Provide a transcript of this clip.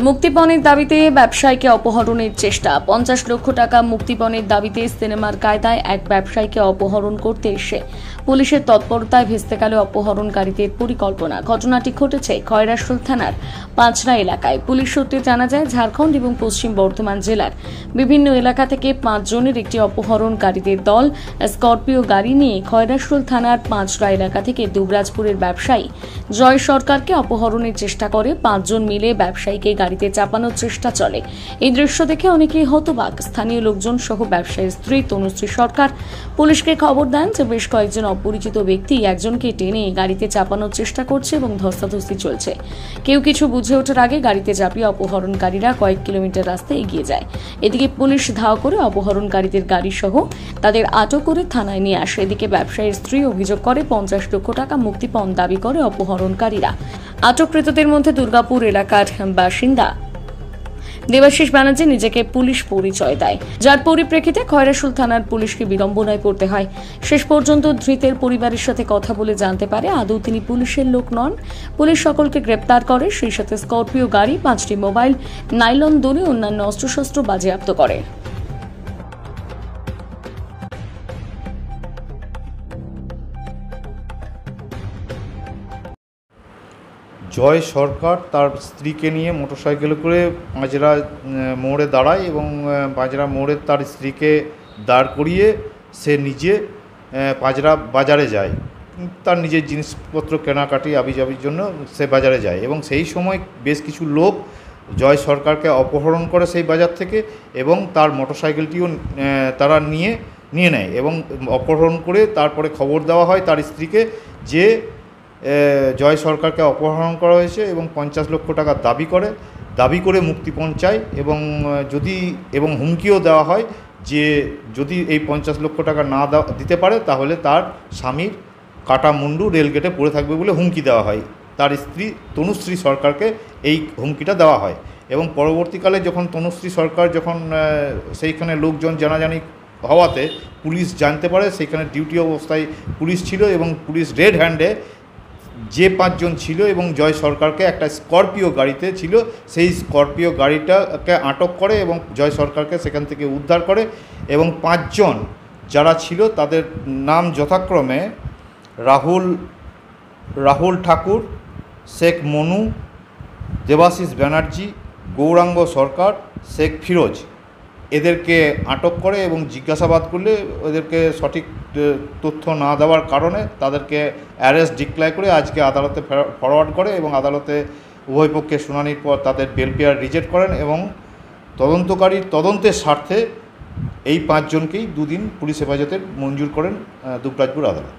মুক্তিপণের দাবিতে ব্যবসায়ীকে অপহরণের চেষ্টা। 50 লক্ষ টাকা মুক্তিপণের দাবিতে সিনেমার কায়দায় এক ব্যবসায়ীকে অপহরণ করতে এসে পুলিশের তৎপরতায় ভেস্তে গেল অপহরণকারীদের পরিকল্পনা। ঘটনাটি ঘটেছে খয়রাশোল থানার পাঁচরা এলাকায়। পুলিশ সূত্রে জানা যায়, ঝাড়খণ্ড এবং পশ্চিম বর্ধমান জেলার বিভিন্ন এলাকা থেকে 5 জনের একটি অপহরণকারীদের দল স্করপিও গাড়ি নিয়ে খয়রাশোল থানার পাঁচরা এলাকা থেকে দুবরাজপুরের ব্যবসায়ী জয় সরকারকে অপহরণের চেষ্টা করে। 5 জন মিলে ব্যবসায়ীকে গাড়িতে চাপানোর চেষ্টা চলে। এই দৃশ্য দেখে অনেকেই হতবাক। স্থানীয় লোকজন সহ ব্যবসায়ীর স্ত্রী তনুশ্রী সরকার পুলিশকে খবর দেন যে বেশ কয়েকজন অপরিচিত ব্যক্তি একজনকে টেনে গাড়িতে চাপানোর চেষ্টা করছে এবং ধস্তাধস্তি চলছে। কেউ কিছু বুঝে ওঠার আগে গাড়িতে চাপিয়ে অপহরণকারীরা কয়েক কিলোমিটার রাস্তা এগিয়ে যায়। এদিকে পুলিশ ধাওয়া করে অপহরণকারীদের গাড়ি সহ তাদের আটক করে থানায় নিয়ে আসে। এদিকে ব্যবসায়ীর স্ত্রী অভিযোগ করে 50 লক্ষ টাকা মুক্তিপণ দাবি করে অপহরণকারীরা। আটককৃতদের মধ্যে দুর্গাপুর এলাকার বাসিন্দা দেবাশিস ব্যানার্জি নিজেকে পুলিশ পরিচয় দেয়, যার পরিপ্রেক্ষিতে খয়রাশোল থানার পুলিশকে বিড়ম্বনায় পড়তে হয়। শেষ পর্যন্ত ধৃতের পরিবারের সাথে কথা বলে জানতে পারে আদৌ তিনি পুলিশের লোক নন। পুলিশ সকলকে গ্রেপ্তার করে, সেই সাথে স্করপিও গাড়ি, 5টি মোবাইল, নাইলন দড়ি, অন্যান্য অস্ত্রশস্ত্র বাজেয়াপ্ত করে। জয় সরকার তার স্ত্রীকে নিয়ে মোটরসাইকেলে করে পাঁজরা মোড়ে দাঁড়ায় এবং পাঁজরা মোড়ে তার স্ত্রীকে দাঁড় করিয়ে সে নিজে পাঁজরা বাজারে যায়। তার নিজের জিনিসপত্র কেনাকাটি আবিজাবির জন্য সে বাজারে যায় এবং সেই সময় বেশ কিছু লোক জয় সরকারকে অপহরণ করে সেই বাজার থেকে এবং তার মোটরসাইকেলটিও তারা নিয়ে নেয় এবং অপহরণ করে তারপরে খবর দেওয়া হয় তার স্ত্রীকে যে জয় সরকারকে অপহরণ করা হয়েছে এবং 50 লক্ষ টাকা দাবি করে মুক্তিপণ চায় এবং হুমকিও দেওয়া হয় যে যদি এই 50 লক্ষ টাকা না দিতে পারে তাহলে তার স্বামীর কাটা মুন্ডু রেলগেটে পড়ে থাকবে বলে হুমকি দেওয়া হয়। তার স্ত্রী তনুশ্রী সরকারকে এই হুমকিটা দেওয়া হয় এবং পরবর্তীকালে যখন তনুশ্রী সরকার সেইখানে লোকজন জানাজানি হওয়াতে পুলিশ জানতে পারে সেইখানে ডিউটি অবস্থায় পুলিশ ছিল এবং পুলিশ রেড হ্যান্ডে যে 5 জন ছিল এবং জয় সরকারকে একটা স্করপিও গাড়িতে ছিল সেই স্করপিও গাড়িটাকে আটক করে এবং জয় সরকারকে সেখান থেকে উদ্ধার করে এবং 5 জন যারা ছিল তাদের নাম যথাক্রমে রাহুল ঠাকুর, শেখ মনু, দেবাশিস ব্যানার্জি, গৌরাঙ্গ সরকার, শেখ ফিরোজ। এদেরকে আটক করে এবং জিজ্ঞাসাবাদ করলে ওদেরকে সঠিক তথ্য না দেওয়ার কারণে তাদেরকে অ্যারেস্ট ডিক্লেয়ার করে আজকে আদালতে ফরওয়ার্ড করে এবং আদালতে উভয় পক্ষে শুনানির পর তাদের বেল পেয়ার রিজেক্ট করেন এবং তদন্তের স্বার্থে এই 5 জনকেই 2 দিন পুলিশ হেফাজতের মঞ্জুর করেন দুবরাজপুর আদালত।